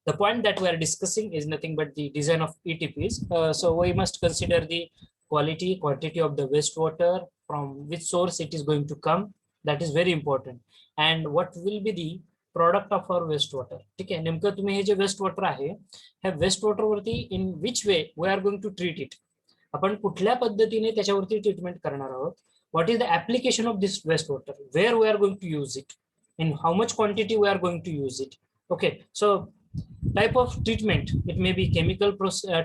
The point that we are discussing is nothing but the design of ETPs. So we must consider the quality, quantity of the wastewater, from which source it is going to come. That is very important. And what will be the product of our wastewater. ठीक आहे, नेमकं तुम्ही हे जे waste water आहे, ह्या waste water वरती in which way we are going to treat it, आपण कुठल्या पद्धतीने त्याच्यावरती ट्रीटमेंट करणार आहोत. What is the application of this wastewater, where we are going to use it, in how much quantity we are going to use it. Okay, so type of treatment, it may be chemical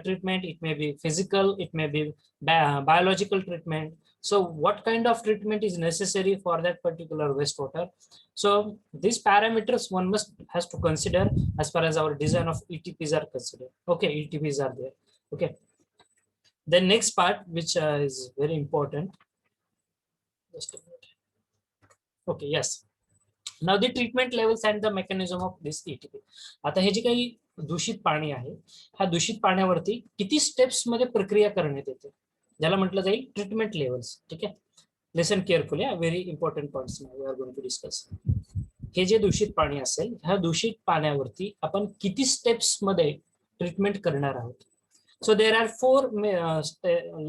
treatment, it may be physical, it may be biological treatment. So what kind of treatment is necessary for that particular wastewater? So these parameters one has to consider as far as our design of ETPs are considered. Okay, ETPs are there. Okay, the next part which is very important. Just a minute. Okay, yes. Now the treatment levels and the mechanism of this ETP. आता हे जे काही दूषित पाणी आहे, ह्या दूषित पाण्यावरती किती steps मध्ये प्रक्रिया करण्यात येते, ज्याला म्हटलं जाईल ट्रीटमेंट लेवल्स. ठीक आहे, listen carefully, very important points we are going to discuss. हे जे दूषित पाणी असेल, ह्या दूषित पाण्यावरती आपण किती स्टेप्स मध्ये ट्रीटमेंट करणार आहोत. So there are 4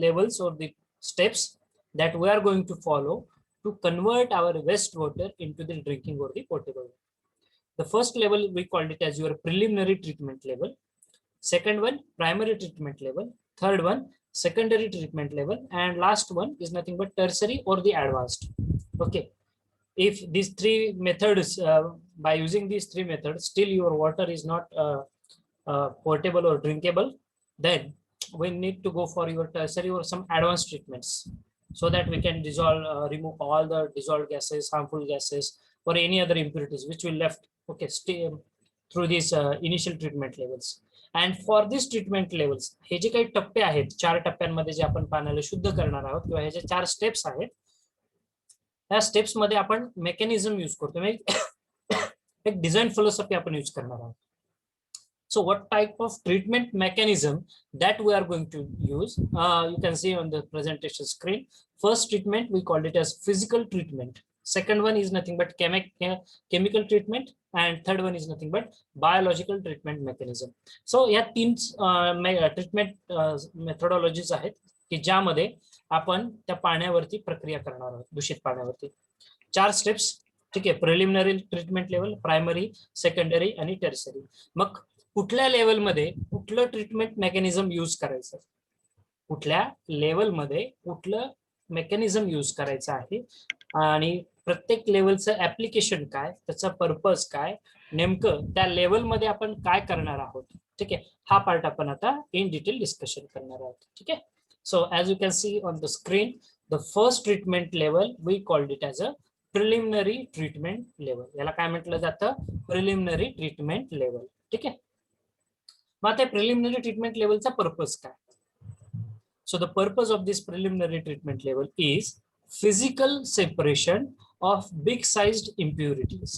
levels or the steps that we are going to follow to convert our wastewater into the drinking or the potable. The first level we called it as your preliminary treatment level. Second one, primary treatment level. Third one, secondary treatment level. And last one is nothing but tertiary or the advanced. Okay. If these 3 methods, by using these 3 methods, still your water is not potable or drinkable, then we need to go for your tertiary or some advanced treatments, so that we can remove all the dissolved gases, harmful gases, or any other impurities which will left. Okay, stay through these initial treatment levels. And for these treatment levels, हे जे काही टप्पे आहेत, 4 टप्प्यांमध्ये जे आपण पाण्याला शुद्ध करणार आहोत, किंवा हे जे 4 steps आहेत, त्या स्टेप्स मध्ये आपण मेकॅनिझम यूज करतो, एक डिझाइन फिलॉसॉफी आपण यूज करणार आहोत. So what type of treatment mechanism that we are going to use? You can see on the presentation screen. First treatment, we called it as physical treatment. Second one is nothing but chemical treatment. And third one is nothing but biological treatment mechanism. So या 3 treatment methodologies आहेत की ज्यामध्ये आपण त्या पाण्यावरती प्रक्रिया करणार आहोत, दूषित पाण्यावरती. 4 स्टेप्स. ठीक आहे, preliminary treatment level, primary, secondary आणि टर्सरी. मग कुठल्या लेवलमध्ये कुठलं ट्रीटमेंट मेकॅनिझम यूज करायचं, कुठल्या लेवलमध्ये कुठलं मेकॅनिझम यूज करायचं आहे, आणि प्रत्येक लेवलचं ऍप्लिकेशन काय, त्याचा पर्पज काय, नेमकं त्या लेवलमध्ये आपण काय करणार आहोत. ठीक आहे, हा पार्ट आपण आता इन डिटेल डिस्कशन करणार आहोत. ठीक आहे, so as you can see on the screen, the first treatment level we called it as a preliminary treatment level. याला काय म्हटलं जातं, प्रिलिमिनरी ट्रीटमेंट लेवल. ठीक आहे, मग आता प्रिलिमिनरी ट्रीटमेंट लेवलचा पर्पज काय. So the purpose of this preliminary treatment level is physical separation of big sized impurities,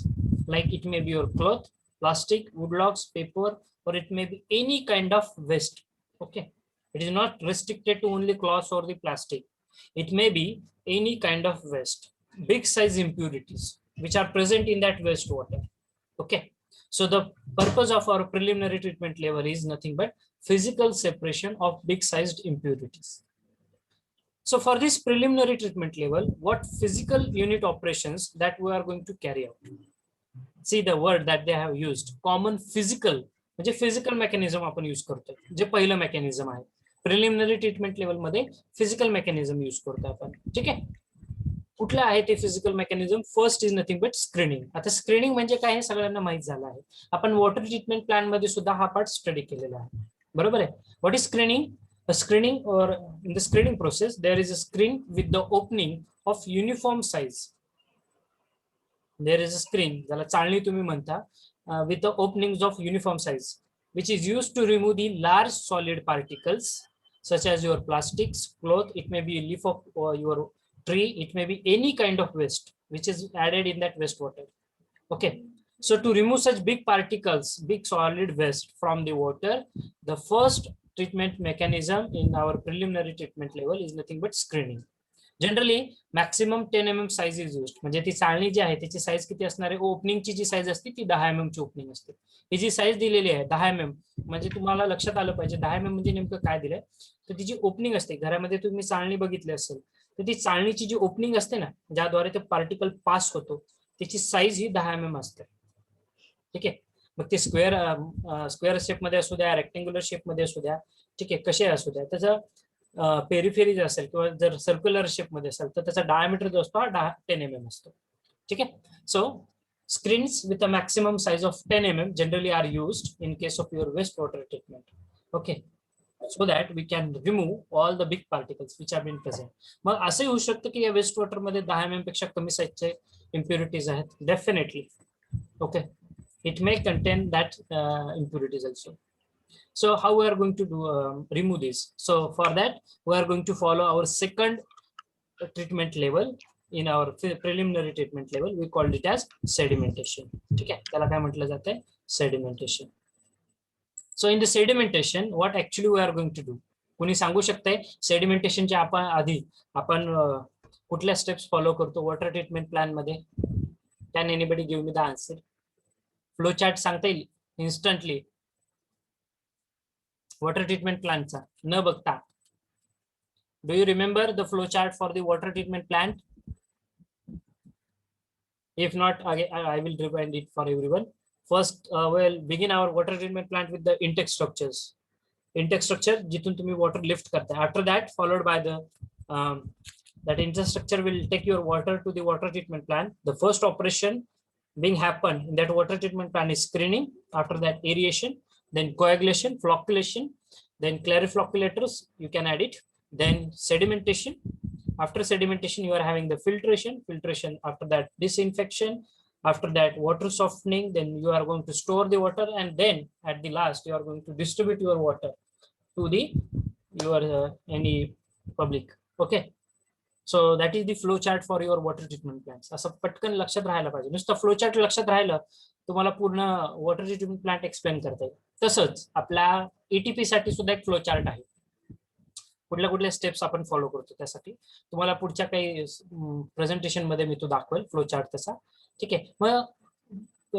like it may be your cloth, plastic, wood logs, paper, or it may be any kind of waste. Okay, it is not restricted to only cloth or the plastic. It may be any kind of waste, big size impurities which are present in that wastewater. Okay, so the purpose of our preliminary treatment level is nothing but physical separation of big sized impurities. So for this preliminary treatment level, what physical unit operations that we are going to carry out? See the word that they have used, common physical, म्हणजे physical mechanism आपण use करतोय. जे पहिलं mechanism आहे preliminary treatment level मध्ये, physical mechanism use करतोय आपण. ठीक आहे, कुठलं आहे ते physical mechanism? First is nothing but screening. आता स्क्रीनिंग म्हणजे काय हे सगळ्यांना माहित झालं आहे, आपण वॉटर ट्रीटमेंट प्लॅन मध्ये सुद्धा हा पार्ट स्टडी केलेला आहे, बरोबर आहे. What is screening? A screening, or in the screening process, there is a screen with the opening of uniform size. There is a screen, ज्याला चाळणी तुम्ही म्हणता, with the openings of uniform size, which is used to remove the large solid particles such as your plastics, cloth, it may be a leaf of your tree, it may be any kind of waste which is added in that wastewater. Okay, so to remove such big particles, big solid waste from the water, the first treatment mechanism in our preliminary treatment level is nothing but screening. Generally maximum 10 mm size is use, म्हणजे ती चाळणी जी आहे त्याची size किती असणार आहे, ओपनिंगची जी size असते ती 10 mm ची ओपनिंग असते. ही जी साईज दिलेली आहे 10 mm, म्हणजे तुम्हाला लक्षात आलं पाहिजे 10 mm म्हणजे नेमकं काय दिलंय. तर ती जी ओपनिंग असते, घरामध्ये तुम्ही चाळणी बघितली असेल तर ती चाळणीची जी ओपनिंग असते ना, ज्याद्वारे ते पार्टिकल पास होतो, त्याची साईज ही 10 mm असते. ठीक आहे. मग ते स्क्वेअर शेपमध्ये असू द्या, रेक्टेंग्युलर शेपमध्ये असू द्या, ठीक आहे, कसे असू द्या, त्याचं पेरिफेरी जर असेल किंवा जर सर्क्युलर शेपमध्ये असेल तर त्याचा डायमीटर जो असतो हा 10 mm असतो. ठीक आहे. सो screens with a maximum size of 10 mm generally are used in case of your wastewater treatment. Okay, so that we can remove all the big particles which have been present. मग असं होऊ शकतं की या waste water मध्ये 10 mm पेक्षा कमी साईजचे impurities आहेत. Definitely. Okay, it may contain that impurities also. So how we are going to do remove this? So for that we are going to follow our second treatment level. In our preliminary treatment level we called it as sedimentation. ठीक आहे, त्याला काय म्हटलं जातं, sedimentation. So in the sedimentation what actually we are going to do, कोणी सांगू शकतंय सेडिमेंटेशनच्या आधी आपण कुठल्या स्टेप्स फॉलो करतो वॉटर ट्रीटमेंट प्लॅन मध्ये? Can anybody give me the answer? Flow chart सांगता येईल इन्स्टंटली वॉटर ट्रीटमेंट प्लांटचा न बघता? Do you remember the flow chart for the water treatment plant? If not, I will rewind it for everyone. First, we'll begin our water treatment plant with the intake structures. Intake structure, जिथून तुम्ही water lift करता. After that, followed by the that intake structure will take your water to the water treatment plant. The first operation being happen in that water treatment plant is screening. After that, aeration, then coagulation, flocculation, then clariflocculators. You can add it. Then sedimentation. After sedimentation you are having the filtration, after that disinfection, after that water softening, then you are going to store the water, and then at the last you are going to distribute your water to the your any public. Okay, so that is the flow chart for your water treatment plants. असं पटकन लक्षात राहायला पाहिजे. नुसतं flow chart लक्षात राहिलं तुम्हाला पूर्ण वॉटर ट्रीटमेंट प्लांट एक्सप्लेन करता येईल. तसंच आपल्या ETP साठी सुद्धा एक फ्लो चार्ट आहे. कुठल्या कुठल्या स्टेप्स आपण फॉलो करतो त्यासाठी तुम्हाला पुढच्या काही प्रेझेंटेशन मध्ये मी तो दाखवेल फ्लो चार्ट तसा. ठीक आहे. मग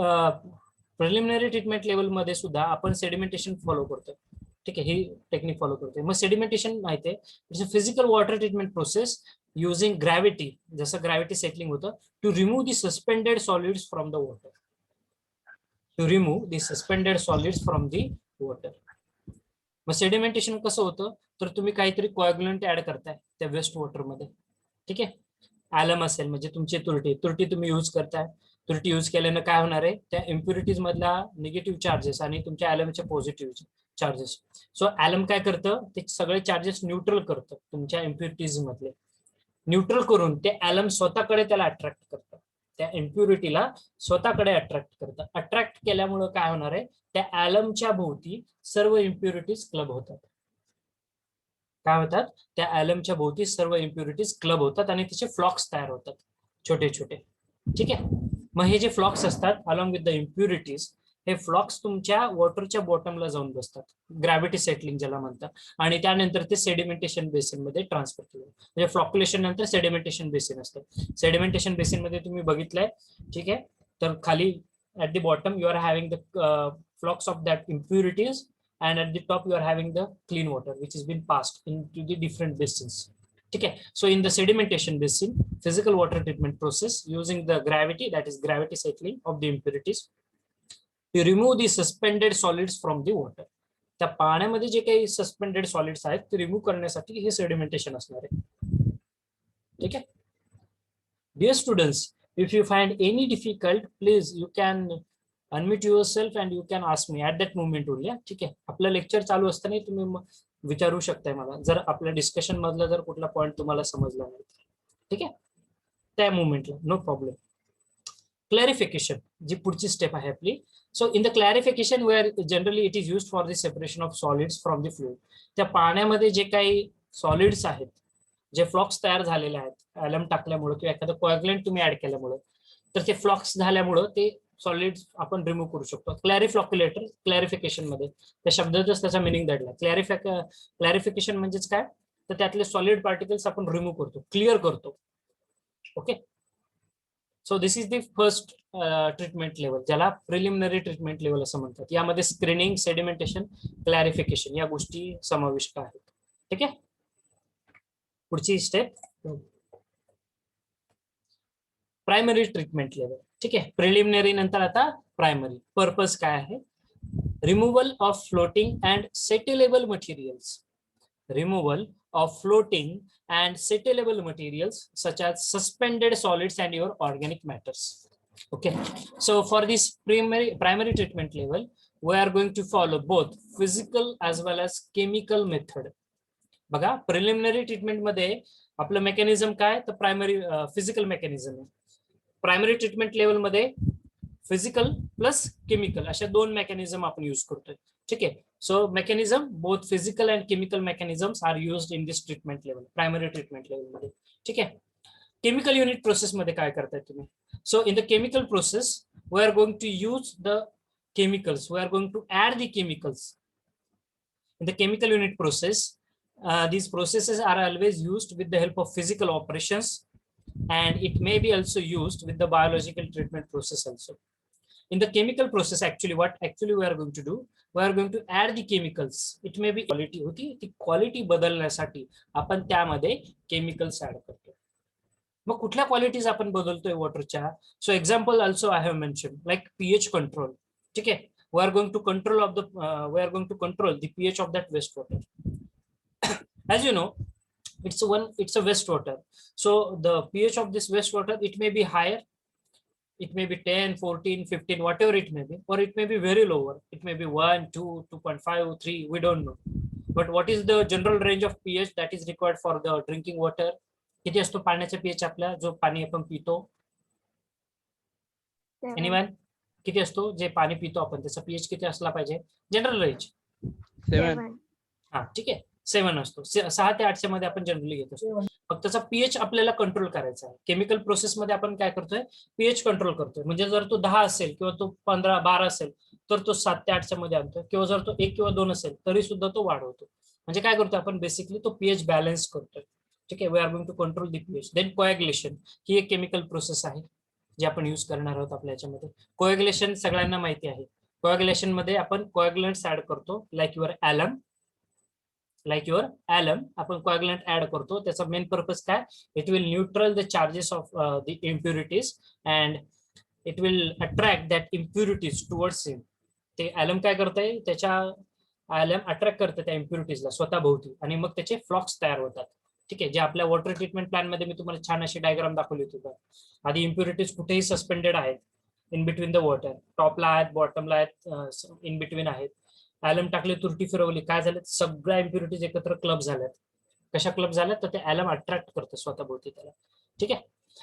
प्रिलिमिनरी ट्रीटमेंट लेवल मध्ये सुद्धा आपण सेडिमेंटेशन फॉलो करतो. ठीक आहे, ही टेक्निक फॉलो करतोय. मग सेडिमेंटेशन माहिती आहे, it's a physical water treatment process using gravity. जसं ग्रॅव्हिटी सेटलिंग होतं to remove the suspended solids from the water. To remove the suspended solids from the water. मग sedimentation कसं होतं, तर तुम्ही काहीतरी कोॲग्युलंट ऍड करताय त्या वेस्ट वॉटर मध्ये. ठीक आहे, ॲलम असेल म्हणजे तुमची तुरटी तुम्ही यूज करताय. तुरटी यूज केल्यानं काय होणार आहे, त्या इम्प्युरिटीज मधला निगेटिव्ह चार्जेस आणि तुमच्या ॲलमच्या पॉझिटिव्ह चार्जेस. सो ॲलम काय करतं, ते सगळे चार्जेस न्यूट्रल करतं तुमच्या इम्प्युरिटीज मधले. न्यूट्रल करून ते ॲलम स्वतःकडे त्याला अट्रॅक्ट करतं, त्या इम्प्युरिटीला स्वतःकडे अट्रॅक्ट करतं. अट्रॅक्ट केल्यामुळे काय होणार आहे, त्या ॲलमच्या भोवती सर्व इम्प्युरिटीज क्लब होतात. काय होतात, त्या ॲलमच्या भोवती सर्व इम्प्युरिटीज क्लब होतात आणि त्याचे फ्लॉक्स तयार होतात छोटे छोटे. ठीक आहे. मग हे जे फ्लॉक्स असतात अलॉंग विथ द इम्प्युरिटीज, हे फ्लॉक्स तुमच्या वॉटरच्या बॉटमला जाऊन बसतात, ग्रॅव्हिटी सेटलिंग ज्याला म्हणतात, आणि त्यानंतर ते सेडिमेंटेशन बेसिन मध्ये ट्रान्सफर केलं. म्हणजे फ्लॉक्युलेशन नंतर सेडिमेंटेशन बेसिन असतं. सेडिमेंटेशन बेसिन मध्ये तुम्ही बघितलंय. ठीक आहे, तर खाली at the bottom you are having the flocks of that impurities, and at the top you are having the clean water which has been passed into the different basins. Okay, so in the sedimentation basin physical water treatment process using the gravity, that is gravity settling of the impurities, to remove the suspended solids from the water. त्या पाण्यामध्ये जे काही suspended solids आहेत ते remove करण्यासाठी हे sedimentation असणार आहे. ठीक आहे. Dear students, if you find any difficult, please you can unmute yourself and you can ask me at that moment only. ठीक आहे, आपलं लेक्चर चालू असताना तुम्ही विचारू शकताय मला, जर आपल्या डिस्कशन मधला जर कुठला पॉइंट तुम्हाला समजला नाही. ठीक आहे, त्या मोमेंटला नो प्रॉब्लेम. क्लॅरिफिकेशन जी पुढची स्टेप आहे आपली. So in the clarification where generally it is used for the separation of solids from the fluid. त्या पाण्यामध्ये जे काही सॉलिड्स आहेत, जे फ्लॉक्स तयार झालेले आहेत ॲलम टाकल्यामुळे किंवा एखादं कोॲग्युलंट तुम्ही ऍड केल्यामुळे, तर ते फ्लॉक्स झाल्यामुळे ते सॉलिड्स आपण रिमूव्ह करू शकतो. क्लॅरिफिकेशन मध्ये त्या शब्दातच त्याचा मिनिंग दडला. क्लॅरिफिकेशन म्हणजेच काय, तर त्यातले सॉलिड पार्टिकल्स आपण रिमूव्ह करतो, क्लिअर करतो. Okay, so this is the first treatment level, ज्याला प्रिलिमिनरी ट्रीटमेंट लेवल असं म्हणतात. यामध्ये स्क्रीनिंग, सेडिमेंटेशन, क्लॅरिफिकेशन या गोष्टी समाविष्ट आहेत. ठीक आहे, पुढची स्टेप प्रायमरी ट्रीटमेंट लेवल. ठीक आहे, प्रिलिमिनरी नंतर आता प्रायमरी. पर्पज काय आहे? Removal of floating and settleable materials. Removal of floating and settleable materials such as suspended solids and your organic matters. Okay, so for this primary treatment level, we are going to follow both physical as well as chemical method. बघा, preliminary treatment मध्ये आपलं mechanism काय, तर primary physical mechanism आहे. Primary treatment level मध्ये physical plus chemical अशा दोन mechanism आपण यूज करतोय. ठीक आहे, so mechanism both physical and chemical mechanisms are used in this treatment level, primary treatment level मध्ये. ठीक आहे, केमिकल युनिट प्रोसेस मध्ये काय करताय तुम्ही? So in the chemical process we are going to use the chemicals, we are going to add the chemicals in the chemical unit process. These processes are always used with the help of physical operations, and it may be also used with the biological treatment process also. In the chemical process, what we are going to do, we are going to add the chemicals. It may be quality होती, ती quality बदलण्यासाठी आपण त्यामध्ये chemicals add करतो. मग कुठल्या qualities आपण बदलतोय वॉटरच्या? So example also I have mention like pH control. ठीक आहे, we are going to control the pH of that wastewater. As you know, it's a wastewater, so the pH of this wastewater, it may be higher, it may be 10, 14, 15, whatever it may be, or it may be very lower. It may be 1, 2, 2.5, 3, we don't know. But what is the general range of pH that is required for the drinking water? किती असतो पाण्याचा pH आपला, जो पाणी आपण पितो? Anyone? किती असतो जे पाणी पितो आपण, त्याचा pH किती असला पाहिजे? General range 7. हा, ठीक आहे, 7 असतो. 6 ते 8 मध्ये आपण जनरली घेत असतो. फक्त त्याचा पीएच आपल्याला कंट्रोल करायचा आहे. केमिकल प्रोसेस मध्ये आपण काय करतोय, पीएच कंट्रोल करतोय. म्हणजे जर तो 10 असेल किंवा तो 15, 12 असेल तर तो 7 ते 8 मध्ये आणतोय, किंवा जर तो 1 किंवा 2 असेल तरी सुद्धा तो वाढवतो. म्हणजे काय करतोय आपण, बेसिकली तो पीएच बॅलन्स करतोय. ठीक आहे, we are going to control the pH. Then coagulation ही एक केमिकल प्रोसेस आहे जी आपण यूज करणार आहोत आपल्या याच्यामध्ये. कोएग्युलेशन सगळ्यांना माहिती आहे. कोएग्युलेशन मध्ये आपण कोएग्युलंट्स ऍड करतो, लाईक युअर ॲलम आपण कोएग्युलंट ऍड करतो. त्याचा मेन पर्पज काय, it will neutral the charges of the impurities and it will attract that impurities towards him. ते ॲलम काय करतंय, त्याच्या ॲलम अट्रॅक्ट करतं त्या इम्प्युरिटीजला स्वतःभोवती, आणि मग त्याचे फ्लॉक्स तयार होतात. ठीक आहे, जे आपल्या वॉटर ट्रीटमेंट प्लॅन मध्ये मी तुम्हाला छान अशी डायग्राम दाखवली होती. आधी इम्प्युरिटीज कुठेही सस्पेंडेड आहेत इन बिटवीन द वॉटर, टॉपला आहेत, बॉटमला आहेत, इन बिटवीन आहेत. ॲलम टाकले, तुरटी फिरवली, काय झालं, सगळ्या इम्प्युरिटीज एकत्र क्लब झाल्यात. कशा क्लब झाल्यात, तर ते ॲलम अट्रॅक्ट करतं स्वतःभोवती त्याला. ठीक आहे,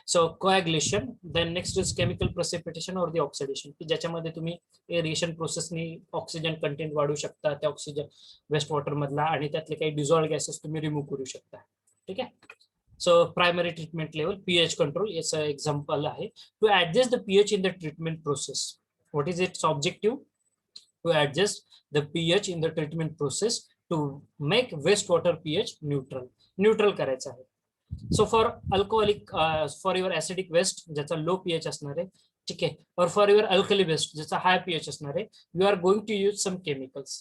so coagulation. Then next is chemical precipitation और द ऑक्सिडेशन, की ज्याच्यामध्ये तुम्ही एरिएशन प्रोसेसनी ऑक्सिजन कंटेंट वाढवू शकता त्या ऑक्सिजन वेस्ट वॉटर मधला, आणि त्यातले काही डिझॉल्व्ड गॅसेस तुम्ही रिमूव्ह करू शकता. ठीक आहे, so primary treatment level pH control याचं एक्झाम्पल आहे. To adjust the pH in the treatment process, what is its objective? To adjust the pH in the treatment process to make wastewater pH neutral करायचा आहे. So for alcoholic, for your acidic waste ज्याचा low pH असणार आहे, ठीक आहे, or for your alkali waste ज्याचा high pH असणार आहे, you are going to use some chemicals.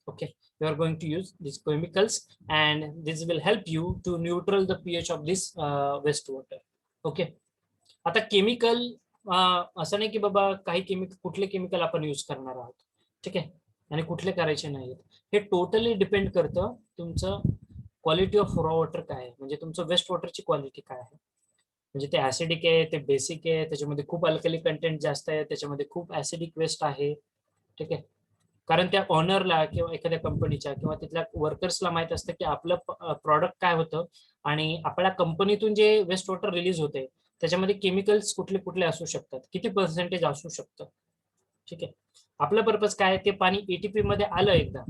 Okay, you are going to use these chemicals and this will help you to neutral the pH of this wastewater. Okay, आता chemical असं नाही की बाबा काही chemical, कुठले chemical आपण use करणार आहोत, ठीक आहे, आणि कुठले करायचे नाहीत, हे टोटली डिपेंड करतं तुमचं क्वालिटी ऑफ रॉ वॉटर काय आहे, म्हणजे तुमचं वेस्ट वॉटरची क्वालिटी काय आहे. म्हणजे ते ऍसिडिक आहे, ते बेसिक आहे, त्याच्यामध्ये खूप अल्कली कंटेंट जास्त आहे, त्याच्यामध्ये खूप ऍसिडिक वेस्ट आहे. ठीक आहे, कारण त्या ऑनरला किंवा एखाद्या कंपनीच्या किंवा तिथल्या वर्कर्सला माहित असतं की आपलं प्रॉडक्ट काय होतं, आणि आपल्या कंपनीतून जे वेस्ट वॉटर रिलीज होते त्याच्यामध्ये केमिकल्स कुठले कुठले असू शकतात, किती पर्सेंटेज असू शकतं. ठीक आहे, आपलं पर्पज काय, ते पाणी एटीपी मध्ये आलं, एकदा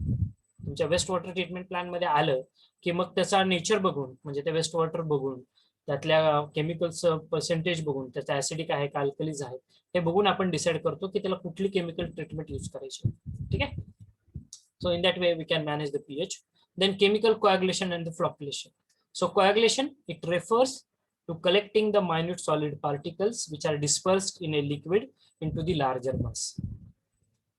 तुमच्या वेस्ट वॉटर ट्रीटमेंट प्लॅन मध्ये आलं की मग त्याचा नेचर बघून, म्हणजे ते वेस्ट वॉटर बघून, त्यातल्या केमिकल्सचं पर्सेंटेज बघून, त्याचा ऍसिडिक आहे का अल्कलीज आहे हे बघून आपण डिसाईड करतो की त्याला कुठली केमिकल ट्रीटमेंट यूज करायची. ठीक आहे, so in that way we can manage the pH. Then chemical coagulation and the flocculation. So coagulation, it refers to collecting the minute solid particles which are dispersed in a liquid into the larger mass.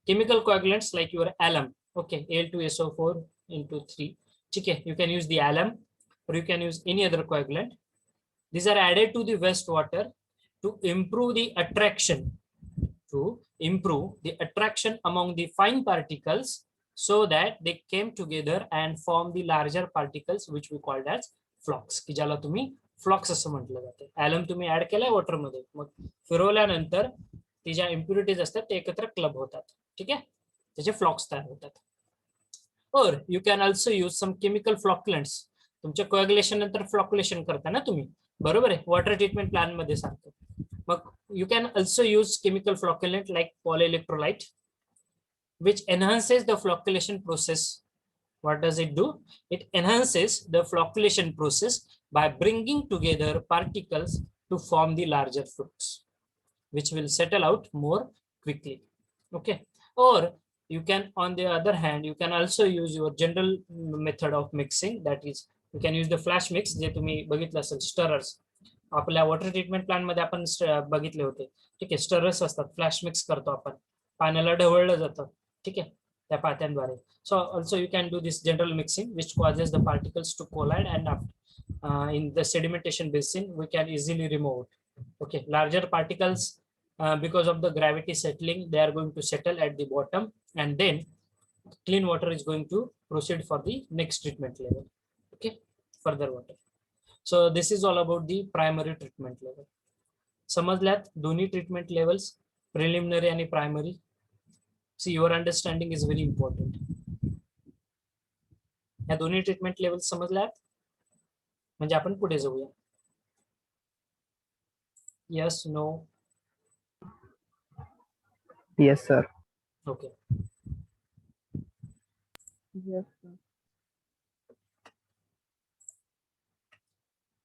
Chemical coagulants like your alum, okay, Al2SO4 into 3. Okay, you can use the alum or you can use any other coagulant. These are added to the wastewater to improve the attraction, among the fine particles so that they came together and form the larger particles which we called as flocks, की ज्याला तुम्ही फ्लॉक्स असं म्हटलं जाते. Alum तुम्ही add केलाय water मध्ये, मग फिरवल्यानंतर ती ज्या इम्प्युरिटीज असतात ते एकत्र क्लब होतात. ठीक आहे, त्याचे फ्लॉक्स तयार होतात. और you can also use some chemical flocculants. तुमच्या कोएग्युलेशन नंतर फ्लॉक्युलेशन करता ना तुम्ही, बरोबर आहे, वॉटर ट्रीटमेंट प्लांट मध्ये सारखं. मग you can also use chemical flocculant like polyelectrolyte, which enhances the flocculation process. What does it do? It enhances the flocculation process by bringing together particles to form the larger flocks, which will settle out more quickly. Okay. Or you can, on the other hand, you can also use your general method of mixing. That is, you can use the flash mix, जे तुम्ही बघितलं असेल, स्टरर्स. आपल्या water treatment plant मध्ये आपण बघितले होते. ठीक आहे, स्टरर्स असतात, फ्लॅश मिक्स करतो आपण, पाण्याला ढवळलं जातं. ठीक आहे, त्या पात्यांद्वारे. So also you can do this general mixing which causes the particles to collide and in the sedimentation basin we can easily remove it. Okay, larger particles because of the gravity settling, they are going to settle at the bottom, and then clean water is going to proceed for the next treatment level. Okay, further water. So this is all about the primary treatment level. समजल्यात दोन्ही treatment levels, preliminary आणि primary. See, your understanding is very important. या दोन्ही treatment levels समजल्यात म्हणजे आपण पुढे जाऊया. Yes, no? Yes, sir. Okay. Yes, sir.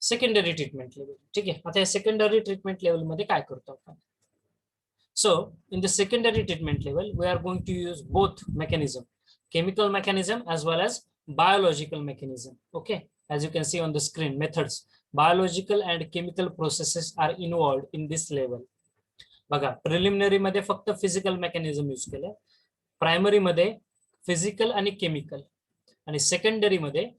Secondary treatment level. ठीक आहे, आता या सेकंडरी ट्रीटमेंट लेवल मध्ये काय करतो आपण? So in the secondary treatment level we are going to use both mechanism, chemical mechanism as well as biological mechanism. Okay, as you can see on the screen, methods, biological and chemical processes are involved in this level. बघा, preliminary मध्ये फक्त physical mechanism use केलं, primary मध्ये physical आणि chemical, आणि secondary मध्ये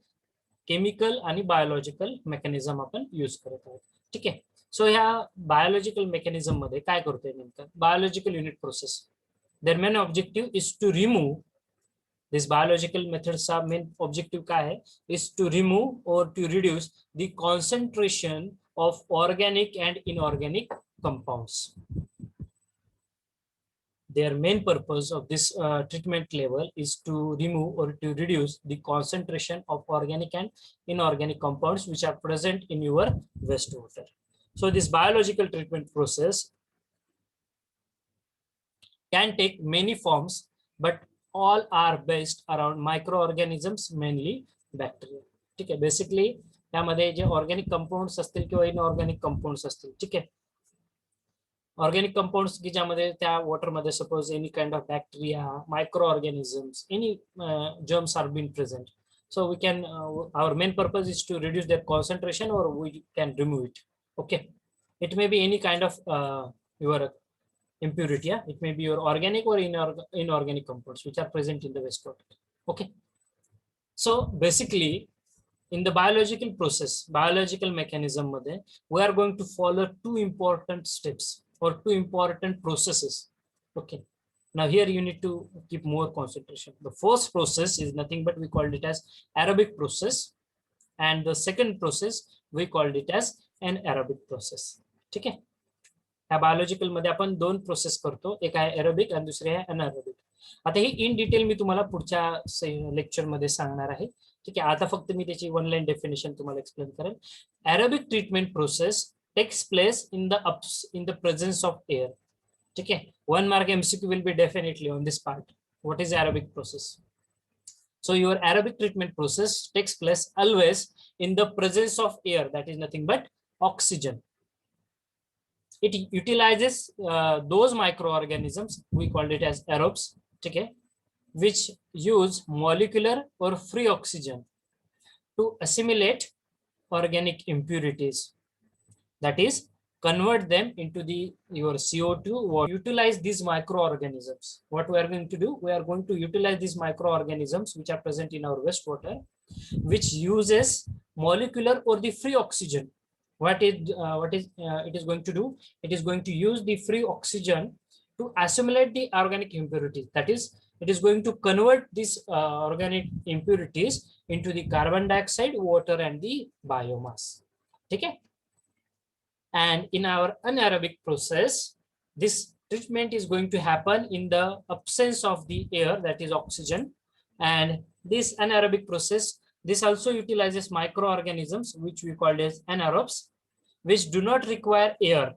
chemical आणि biological mechanism आपण यूज करत आहोत. ठीक आहे, सो ह्या बायोलॉजिकल मेकॅनिझम मध्ये काय करतोय नेमकं? Biological unit process, their main objective is to remove this biological methods are main objective काय आहे? is to remove or to reduce the concentration of organic and inorganic compounds. Their main purpose of this treatment level is to remove or to reduce the concentration of organic and inorganic compounds which are present in your wastewater. So this biological treatment process can take many forms, but all are based around microorganisms, mainly bacteria. ठीक आहे, basically त्यामध्ये जे organic compounds असतील किंवा inorganic compounds असतील. ठीक आहे, organic compounds की ज्यामध्ये त्या वॉटरमध्ये suppose any kind of bacteria, micro organisms, any germs are been present. So we can our main purpose is to reduce their concentration or we can remove it. Okay, it may be any kind of your impurity. Yeah, it may be your organic or inorganic compounds which are present in the wastewater. Okay, so basically in the biological process, biological mechanism made, we are going to follow two important steps or two important processes. Okay, now here you need to keep more concentration. The first process is nothing but we called it as aerobic process, and the second process we called it as anaerobic process. ठीक आहे, ह्या biological मध्ये आपण दोन process करतो, एक आहे aerobic आणि दुसरी आहे अनएरोबिक. आता ही इन डिटेल मी तुम्हाला पुढच्या लेक्चर मध्ये सांगणार आहे. ठीक आहे, आता फक्त मी त्याची वन लाईन डेफिनेशन तुम्हाला एक्सप्लेन करेन. Aerobic treatment process takes place in the presence of air. ठीक आहे, 1 mark MCQ will be definitely on this part. What is aerobic process? So your aerobic treatment process takes place always in the presence of air, that is nothing but oxygen. It utilizes those microorganisms, we called it as aerobes. Okay, which use molecular or free oxygen to assimilate organic impurities. That is, convert them into your CO2 or utilize these microorganisms. What we are going to do, we are going to utilize these microorganisms which are present in our wastewater, which uses molecular or the free oxygen. What it is going to do? It is going to use the free oxygen to assimilate the organic impurities. That is, it is going to convert these organic impurities into the carbon dioxide, water, and the biomass. Okay. And in our anaerobic process, this treatment is going to happen in the absence of the air, that is oxygen. And this anaerobic process, this also utilizes microorganisms which we call as anaerobes, which do not require air.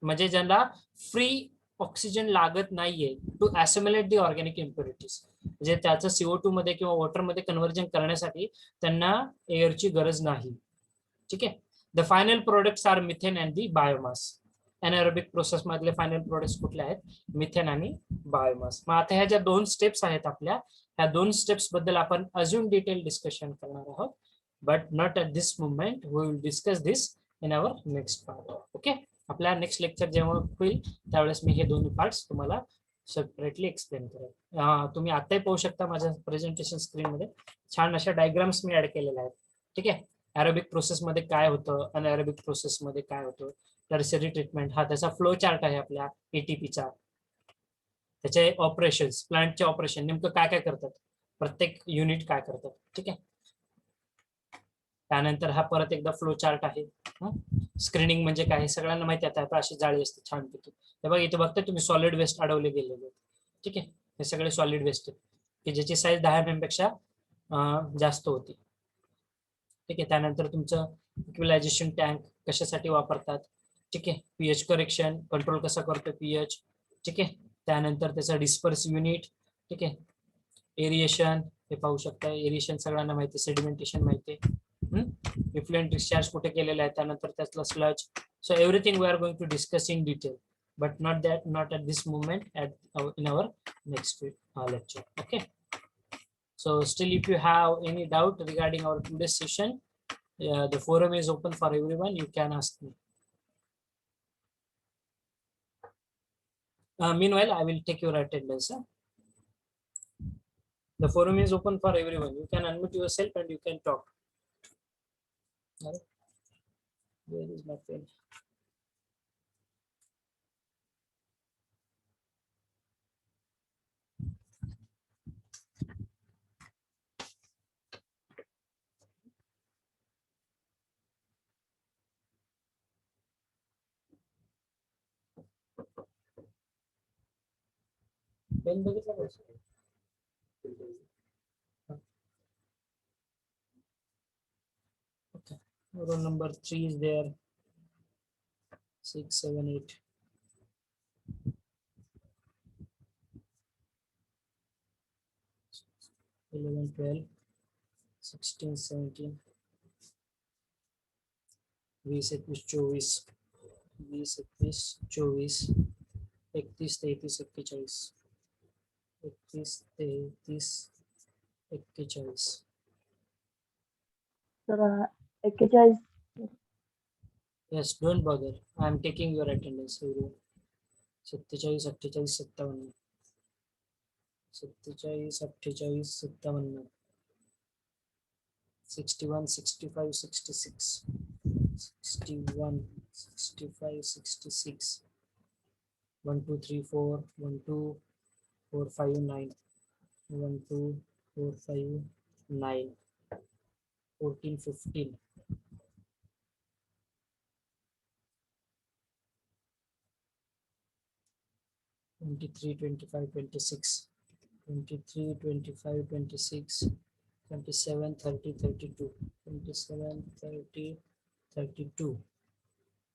म्हणजे ज्यांना free oxygen लागत नाहीये to ॲसिम्युलेट the organic impurities, म्हणजे त्याचं CO2 मध्ये किंवा water मध्ये conversion करण्यासाठी त्यांना एअरची गरज नाही. ठीक आहे. The final products are methane and the biomass. Anaerobic process मधले फायनल प्रोडक्ट्स कुठले आहेत? मिथेन आणि बायोमास. मग आता ह्या ज्या दोन स्टेप्स आहेत आपल्या, ह्या दोन स्टेप्स बद्दल आपण अजून डिटेल डिस्कशन करणार आहोत, but not at this moment. We will discuss this in our next part. Okay. आपल्या नेक्स्ट लेक्चर जेव्हा होईल त्यावेळेस मी हे दोन्ही पार्ट्स तुम्हाला सेपरेटली एक्सप्लेन करेल. तुम्ही आताही पाहू शकता माझ्या प्रेझेंटेशन स्क्रीन मध्ये छान अशा डायग्राम्स मी ऍड केलेल्या आहेत. ठीक आहे. अरेबिक प्रोसेस मध्ये काय होतं, अनअरेबिक प्रोसेस मध्ये काय होतं, टर्शरी ट्रीटमेंट हा त्याचा फ्लो चार्ट आहे आपल्या एटीपीचा. त्याचे ऑपरेशन्स, प्लांटचे ऑपरेशन नेमकं काय काय करतात, प्रत्येक युनिट काय करतात. ठीक आहे. त्यानंतर हा परत एकदा फ्लो चार्ट आहे. स्क्रीनिंग म्हणजे काय हे सगळ्यांना माहिती आहे. आता अशी जाळी असते छानपैकी. हे बघा इथे बघताय तुम्ही सॉलिड वेस्ट अडवले गेलेले. ठीक आहे. हे सगळे सॉलिड वेस्ट आहेत की ज्याची साईज 10 mm पेक्षा जास्त होती. ठीक आहे. त्यानंतर तुमचं इक्विलायझेशन टँक कशासाठी वापरतात. ठीक आहे. पीएच करेक्शन कंट्रोल कसा करतो पीएच. ठीक आहे. त्यानंतर त्याचा डिस्पर्स युनिट. ठीक आहे. एरिएशन हे पाहू शकता. एरिएशन सगळ्यांना माहिती, सेडिमेंटेशन माहिती आहे. इफ्लुएंट डिस्चार्ज कुठे केलेला आहे, त्यानंतर त्यातला sludge. So everything we are going to discuss in detail, but not at this moment, in our next lecture. Okay. So still, if you have any doubt regarding our today's session, the forum is open for everyone. You can ask me. Meanwhile, I will take your attendance. The forum is open for everyone. You can unmute yourself and you can talk. Where is my pen? Pen बघितला का? Okay. Roll number 3 is there. 6, 7, 8. 11, 12, 16, 17, 20, 21, 24, 20, 21, 24, 31, 33, 41, 31, 33, 41. Sir 41. Yes, don't bother. I am taking your attendance. 47, 48, 57, 47, 48, 57, 61, 65, 66, 61, 65, 66, 1, 2, 3, 4, 1, 2, 4, 5, 9, 1, 2, 4, 5, 9, 14, 15, 23, 25, 26, 23, 25, 26, 27, 30, 32, 27, 30, 32,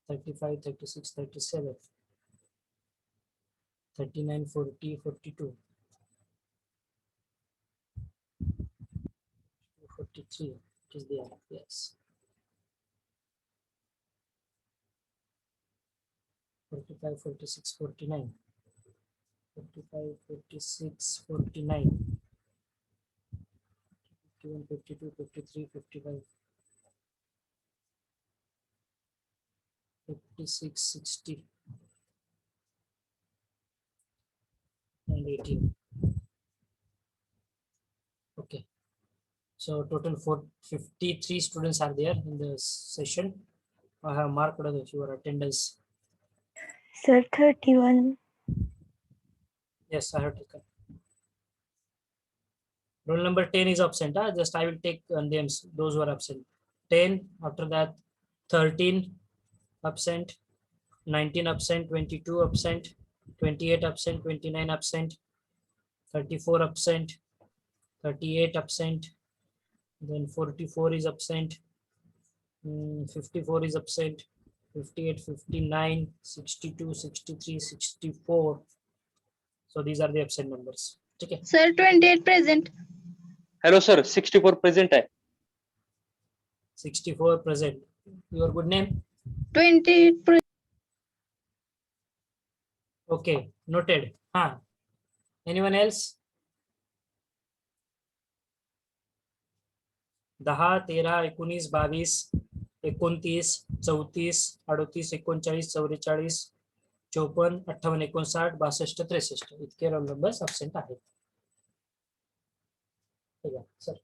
35, 36, 37, 39, 40, 42, 43. It is there. Yes. 45, 46, 49. 45, 46, 49. 51, 52, 53, 55, 56, 60, and 18. Okay. So total 453 students are there in the session. I have marked your attendance. Sir, 31. Yes, I have taken. Roll number 10 is absent. Just I will take names, those who are absent. 10, after that 13 absent, 19 absent, 22 absent, 28 absent, 29 absent, 34 absent, 38 absent, then 44 is absent, 54 is absent, 58, 59, 62, 63, 64. So these are the absent numbers. Okay. Sir, 28 present. Hello sir, 64 present है. 64 present. Your good name? 28 present. Okay, noted. Anyone else? 10, 13, 19, 22, 29, 34, 38, 39, 44, 54, 58, 59, 62, 63 इतके roll numbers absent आहेत. Sir.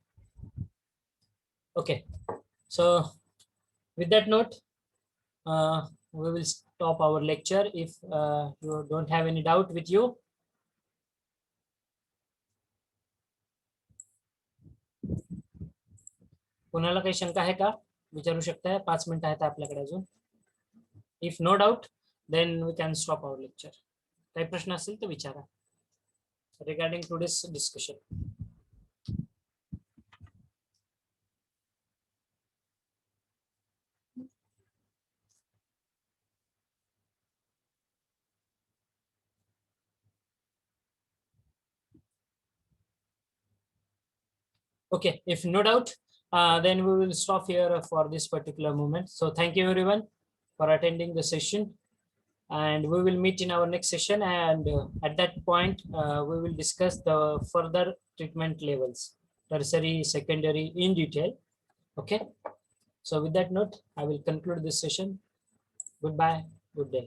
Okay, so with that note, we will stop our lecture. If you don't have any doubt with you, कोणाला काही शंका आहे का? विचारू शकताय. 5 minute आहेत आपल्याकडे अजून. If no doubt then we can stop our lecture. काही प्रश्न असेल तर विचारा regarding today's discussion. Okay, if no doubt, then we will stop here for this particular moment. So thank you everyone for attending the session, and we will meet in our next session, and at that point we will discuss the further treatment levels, tertiary, secondary in detail. Okay, so with that note, I will conclude this session. Goodbye, good day.